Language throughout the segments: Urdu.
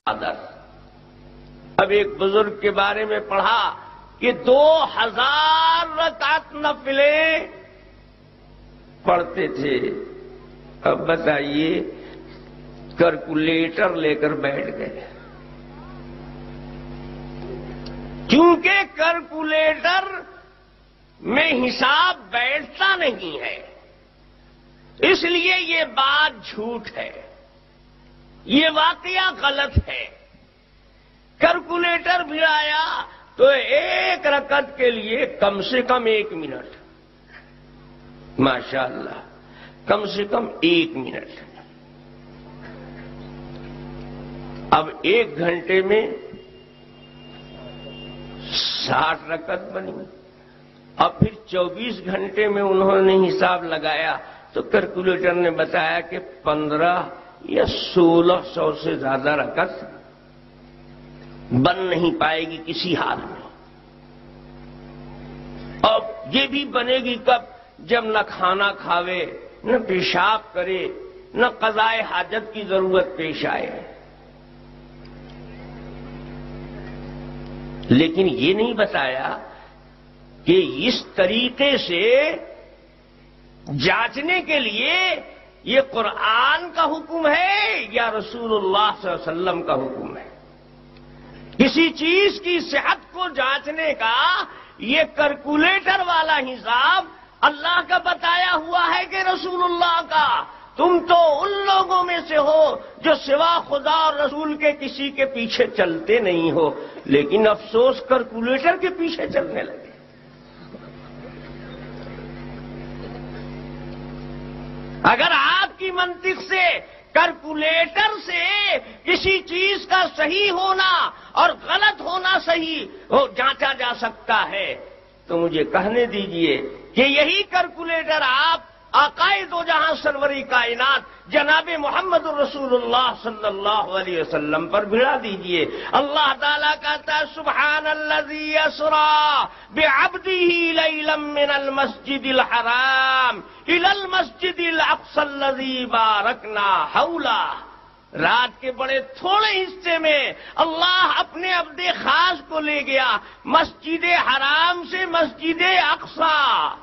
اب ایک بزرگ کے بارے میں پڑھا کہ 2000 رکعت نفلیں پڑھتے تھے. اب بتائیے کیلکولیٹر لے کر بیٹھ گئے. کیونکہ کیلکولیٹر میں حساب بیٹھتا نہیں ہے، اس لیے یہ بات جھوٹ ہے، یہ واقعہ غلط ہے. کیلکولیٹر بھی آیا تو ایک رکعت کے لیے کم سے کم 1 منٹ، ماشاءاللہ کم سے کم 1 منٹ. اب 1 گھنٹے میں 60 رکعت بنی. اب پھر 24 گھنٹے میں انہوں نے حساب لگایا تو کیلکولیٹر نے بتایا کہ 15 یا 1600 سے زیادہ رکعت بن نہیں پائے گی کسی حال میں. اب یہ بھی بنے گی کب؟ جب نہ کھانا کھاوے، نہ پیشاب کرے، نہ قضائے حاجت کی ضرورت پیش آئے. لیکن یہ نہیں بتایا کہ اس طریقے سے جانچنے کے لیے یہ قرآن کا حکم ہے یا رسول اللہ صلی اللہ علیہ وسلم کا حکم ہے. کسی چیز کی صحت کو جانچنے کا یہ کیلکولیٹر والا حساب اللہ کا بتایا ہوا ہے کہ رسول اللہ کا؟ تم تو ان لوگوں میں سے ہو جو سوا خدا اور رسول کے کسی کے پیچھے چلتے نہیں ہو، لیکن افسوس کیلکولیٹر کے پیچھے چلنے لگے. اگر آپ کی منطق سے کیلکولیٹر سے کسی چیز کا صحیح ہونا اور غلط ہونا صحیح جانچا جا سکتا ہے تو مجھے کہنے دیجئے کہ یہی کیلکولیٹر آپ آقائے دو جہاں سروری کائنات جناب محمد الرسول اللہ صلی اللہ علیہ وسلم پر بھڑا دیجئے. اللہ تعالیٰ کہتا ہے سبحان الذی اسری بعبدہ لیلا من المسجد الحرام الی المسجد الاقصی الذی بارکنا حولہ. رات کے بڑے تھوڑے حصے میں اللہ اپنے عبد خاص کو لے گیا مسجد حرام سے مسجد اقصی،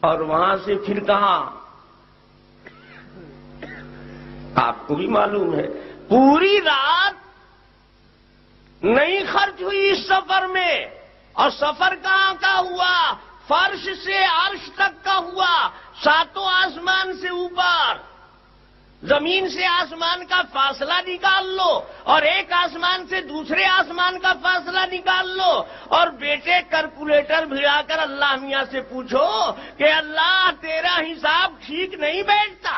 اور وہاں سے پھر کہاں؟ آپ کو بھی معلوم ہے پوری رات نہیں خرچ ہوئی اس سفر میں. اور سفر کہاں کا ہوا؟ فرش سے عرش تک کا ہوا، 7 آسمان سے اوپر. زمین سے آسمان کا فاصلہ نکال لو اور ایک آسمان سے دوسرے آسمان کا فاصلہ نکال لو، اور بیٹے کیلکولیٹر بھڑا کر اللہ میاں سے پوچھو کہ اللہ تیرا حساب ٹھیک نہیں بیٹھتا.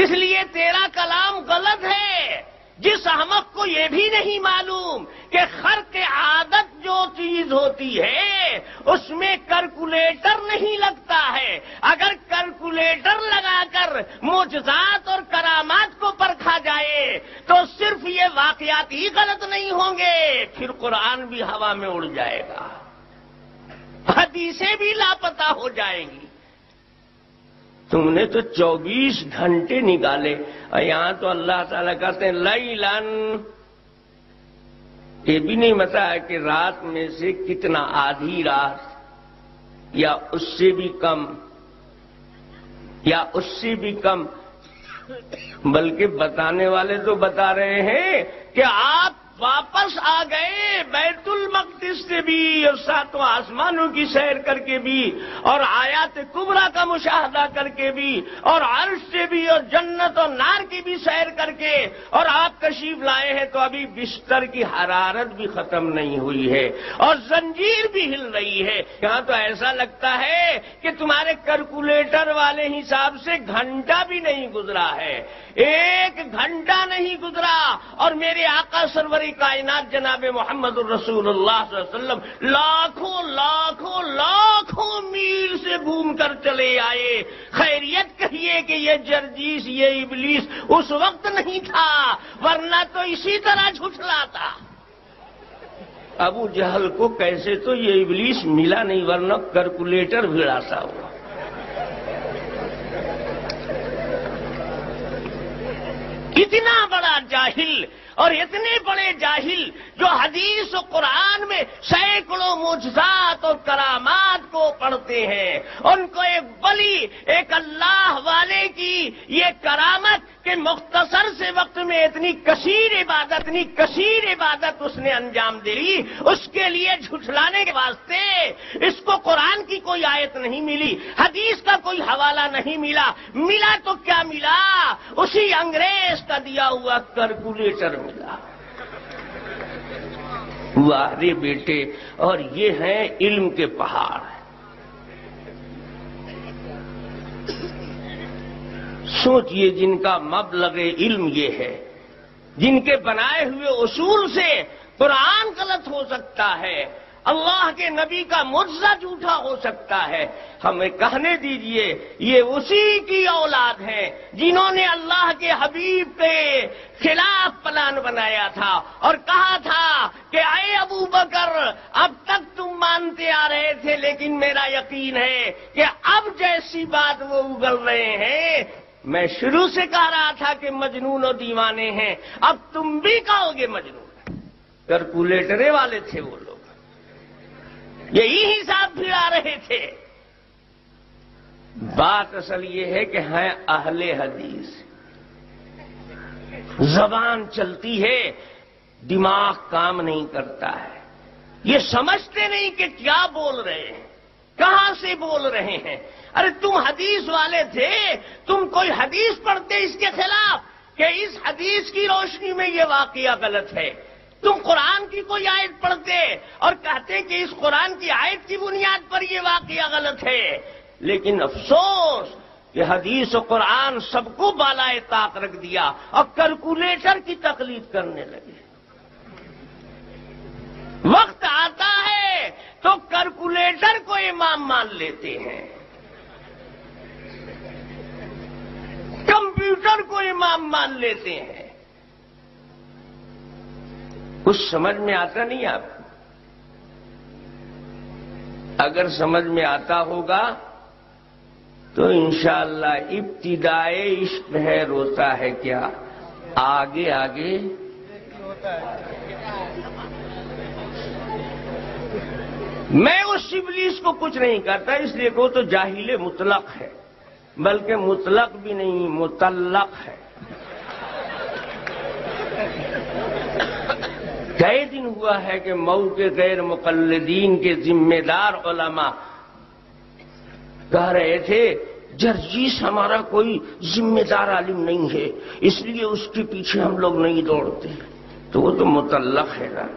اس لیے تیرا کلام غلط ہے. جس احمق کو یہ بھی نہیں معلوم کہ خرق عادت جو چیز ہوتی ہے اس میں کیلکولیٹر نہیں لگتا ہے. اگر کیلکولیٹر لگا کر معجزات اور کرامات کو پرکھا جائے تو صرف یہ واقعات ہی غلط نہیں ہوں گے، پھر قرآن بھی ہوا میں اڑ جائے گا، حدیثیں بھی لاپتہ ہو جائیں گی. تم نے تو 24 گھنٹے نکالے، اور یہاں تو اللہ تعالیٰ کہتے ہیں لیلن. یہ بھی نہیں بتایا کہ رات میں سے کتنا، آدھی رات یا اس سے بھی کم یا اس سے بھی کم. بلکہ بتانے والے تو بتا رہے ہیں کہ آپ واپس آ گئے بیت المقدس سے بھی اور 7 آسمانوں کی سیر کر کے بھی اور آیات کبریٰ کا مشاہدہ کر کے بھی اور عرش سے بھی اور جنت اور نار کی بھی سیر کر کے، اور آپ تشریف لائے ہیں تو ابھی بستر کی حرارت بھی ختم نہیں ہوئی ہے اور زنجیر بھی ہل رہی ہے. یہاں تو ایسا لگتا ہے کہ تمہارے کیلکولیٹر والے حساب سے گھنٹہ بھی نہیں گزرا ہے، 1 گھنٹہ نہیں گزرا، اور میرے آقا سروری کائنات جناب محمد الرسول اللہ صلی اللہ علیہ وسلم لاکھوں لاکھوں لاکھوں میل سے گھوم کر چلے آئے. خیریت کہیے کہ یہ جرجیس، یہ ابلیس اس وقت نہیں تھا، ورنہ تو اسی طرح جھٹلاتا. ابو جہل کو کیسے تو یہ ابلیس ملا نہیں، ورنہ کیلکولیٹر بھیڑا سا ہوا. اتنا بڑا جاہل اور اتنے بڑے جاہل جو حدیث و قرآن میں سینکڑوں معجزات اور کرامات کو پڑھتے ہیں، ان کو ایک ولی، ایک اللہ والے کی یہ کرامت کہ مختصر سے وقت میں اتنی کثیر عبادت اس نے انجام دی، اس کے لیے جھٹلانے کے واسطے اس کو قرآن کی کوئی آیت نہیں ملی، حدیث کا کوئی حوالہ نہیں ملا تو کیا ملا؟ اسی انگریز کا دیا ہوا کیلکولیٹر ملا۔ وارے بیٹے، اور یہ ہیں علم کے پہاڑ۔ سوچئے جن کا مبلغ علم یہ ہے، جن کے بنائے ہوئے اصول سے قرآن غلط ہو سکتا ہے، اللہ کے نبی کا معجزہ جھوٹا ہو سکتا ہے، ہمیں کہنے دیجئے یہ اسی کی اولاد ہیں جنہوں نے اللہ کے حبیب کے خلاف پلان بنایا تھا اور کہا تھا کہ اے ابو بکر، اب تک تم مانتے آ رہے تھے لیکن میرا یقین ہے کہ اب جیسی بات وہ اگل رہے ہیں، میں شروع سے کہہ رہا تھا کہ مجنون و دیوانے ہیں، اب تم بھی کہو گے مجنون۔ کیلکولیٹرے والے تھے وہ لوگ، یہی حساب پھرا رہے تھے۔ بات اصل یہ ہے کہ ہیں اہل حدیث، زبان چلتی ہے، دماغ کام نہیں کرتا ہے، یہ سمجھتے نہیں کہ کیا بول رہے ہیں، کہاں سے بول رہے ہیں۔ ارے تم حدیث والے تھے، تم کوئی حدیث پڑھتے اس کے خلاف کہ اس حدیث کی روشنی میں یہ واقعہ غلط ہے، تم قرآن کی کوئی آیت پڑھتے اور کہتے کہ اس قرآن کی آیت کی بنیاد پر یہ واقعہ غلط ہے، لیکن افسوس کہ حدیث و قرآن سب کو بالائے طاق رکھ دیا اور کیلکولیٹر کی تقلید کرنے لگے۔ وقت آتا ہے تو کیلکولیٹر کو امام مان لیتے ہیں، کمپیوٹر کو امام مان لیتے ہیں۔ کچھ سمجھ میں آتا نہیں آپ کو؟ اگر سمجھ میں آتا ہوگا تو انشاءاللہ ابتدائے عشق ہے روتا ہے کیا، آگے آگے میں اس ابلیس کو کچھ نہیں کرتا، اس لیے کہ وہ تو جاہل مطلق ہے، بلکہ مطلق بھی نہیں مطلق ہے۔ کئی دن ہوا ہے کہ مئو کے غیر مقلدین کے ذمہ دار علماء کہہ رہے تھے جرجیس ہمارا کوئی ذمہ دار عالم نہیں ہے، اس لیے اس کے پیچھے ہم لوگ نہیں دوڑتے، تو وہ تو مطلق ہے نا۔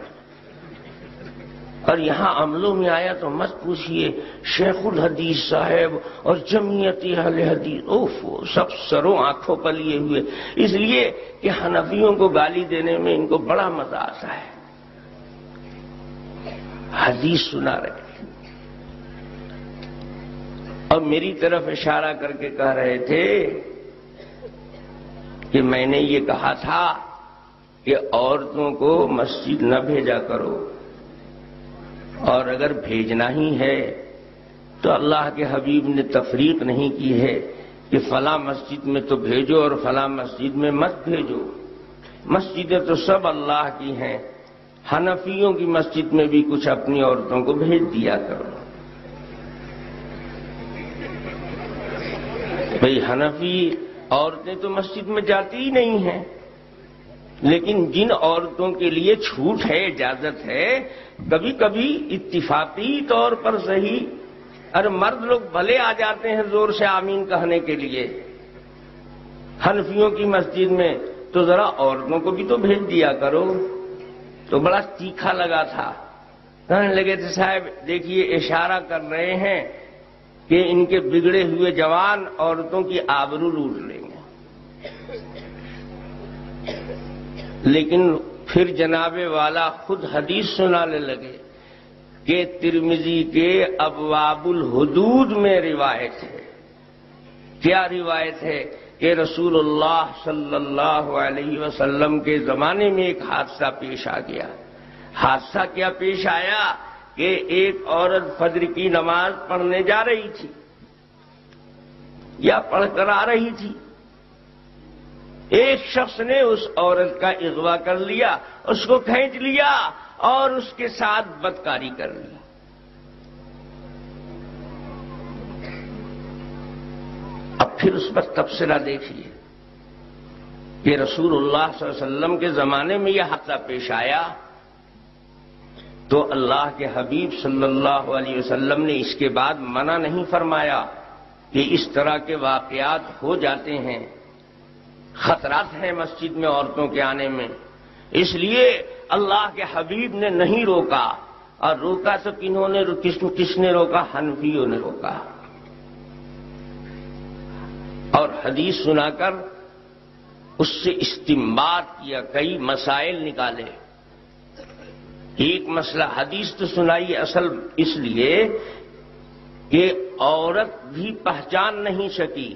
اور یہاں عملوں میں آیا تو مت پوچھئے، شیخ الحدیث صاحب اور جمعیت اہل حدیث اوفو سب سروں آنکھوں پر لیے ہوئے، اس لیے کہ حنفیوں کو گالی دینے میں ان کو بڑا مزہ آتا ہے، حدیث سنا رہے اور میری طرف اشارہ کر کے کہہ رہے تھے کہ میں نے یہ کہا تھا کہ عورتوں کو مسجد نہ بھیجا کرو، اور اگر بھیجنا ہی ہے تو اللہ کے حبیب نے تفریق نہیں کی ہے کہ فلاں مسجد میں تو بھیجو اور فلاں مسجد میں مت بھیجو، مسجدیں تو سب اللہ کی ہیں، حنفیوں کی مسجد میں بھی کچھ اپنی عورتوں کو بھیج دیا کرو۔ بھئی حنفی عورتیں تو مسجد میں جاتی ہی نہیں ہیں، لیکن جن عورتوں کے لیے چھوٹ ہے، اجازت ہے، کبھی کبھی اتفاقی طور پر صحیح، اور مرد لوگ بھلے آ جاتے ہیں زور سے آمین کہنے کے لیے حنفیوں کی مسجد میں، تو ذرا عورتوں کو بھی تو بھیج دیا کرو۔ تو بڑا تیکھا لگا تھا، کہنے لگے تھے صاحب دیکھیے اشارہ کر رہے ہیں کہ ان کے بگڑے ہوئے جوان عورتوں کی آبرو لوٹ لیں گے، لیکن پھر جناب والا خود حدیث سنانے لگے کہ ترمذی کے ابواب الحدود میں روایت ہے۔ کیا روایت ہے؟ کہ رسول اللہ صلی اللہ علیہ وسلم کے زمانے میں ایک حادثہ پیش آ گیا۔ حادثہ کیا پیش آیا کہ ایک عورت فجر کی نماز پڑھنے جا رہی تھی یا پڑھ کر آ رہی تھی، ایک شخص نے اس عورت کا اغوا کر لیا، اس کو کھینچ لیا اور اس کے ساتھ بدکاری کر لی۔ اب پھر اس پر تبصرہ دیکھیے کہ رسول اللہ صلی اللہ علیہ وسلم کے زمانے میں یہ حادثہ پیش آیا تو اللہ کے حبیب صلی اللہ علیہ وسلم نے اس کے بعد منع نہیں فرمایا کہ اس طرح کے واقعات ہو جاتے ہیں، خطرات ہیں مسجد میں عورتوں کے آنے میں، اس لیے اللہ کے حبیب نے نہیں روکا، اور روکا تو کس نے روکا؟ حنفیوں نے روکا، اور حدیث سنا کر اس سے استنباط کیا، کئی مسائل نکالے۔ ایک مسئلہ حدیث تو سنائی اصل اس لیے کہ عورت بھی پہچان نہیں سکی